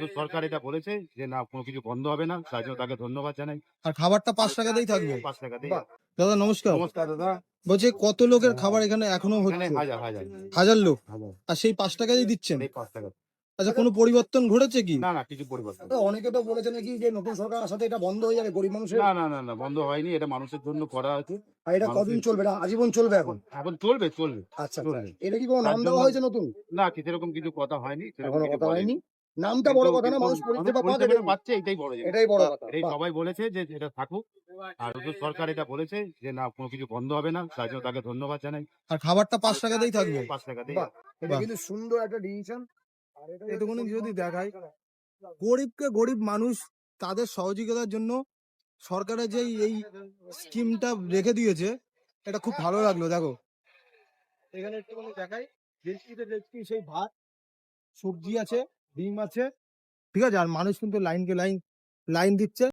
ওষুধ সরকার এটা বলেছে যে না কোনো কিছু বন্ধ হবে না, তার জন্য তাকে ধন্যবাদ জানাই। আর খাবারটা 5 টাকাতেই থাকবে। 5 টাকাতেই। বাহ! দাদা নমস্কার। নমস্কার দাদা। বলছি কত লোকের খাবার এখানে এখনো এখানে হচ্ছে? হাজার হাজার 1000 লোক। হাজার আর সেই 5 টাকাতেই দিচ্ছেন? এই 5 টাকা। আচ্ছা কোনো পরিবর্তন ঘটেছে কি? না না কিছু পরিবর্তন তো অনেকে তো বলেছে নাকি যে নতুন সরকার আসাতে এটা বন্ধ হয়ে যাবে গরিব মানুষের। না না না না বন্ধ হয়নি, এটা মানুষের জন্য করা হয়েছে। আর এটা কদিন মানুষের- চলবে? এটা আজীবন চলবে এখন? এখন চলবে চলবে আচ্ছা আচ্ছা। চলবে। এটা কি কোনো তার নাম দেওয়া জন্য- হয়েছে নতুন? না সেরকম কিছু কথা হয়নি, সেরকম এখনো কিছু কথা বলেনি। হয়নি। নামটা বড় কথা না, মানুষ পরিষেবা পাক পরিষেবাটা পাচ্ছে, এটাই বড় জিনিস। এটাই বড় কথা। এটাই বাহ! সবাই বলেছে যে এটা থাকুক। আর ওষুধ সরকার এটা বলেছে যে না কোনো কিছু বন্ধ হবে না, তার জন্য তাকে ধন্যবাদ জানাই। আর খাবারটা 5 টাকাতেই থাকবে। 5 টাকাতেই। বাহ! এটা বাহ! কিন্তু সুন্দর একটা ডিসিশন। আর এটা এটুকুনি যদি দেখায়, গরিবকে গরিব মানুষ তাদের সহযোগিতার জন্য সরকারের যে এই স্কিমটা রেখে দিয়েছে, এটা খুব ভালো লাগলো দেখো। এখানে একটুখানি দেখাই, ডেচকিতে ডেচকি সেই ভাত, সবজি আছে, ডিম আছে, ঠিক আছে? আর মানুষ কিন্তু লাইন দিচ্ছে।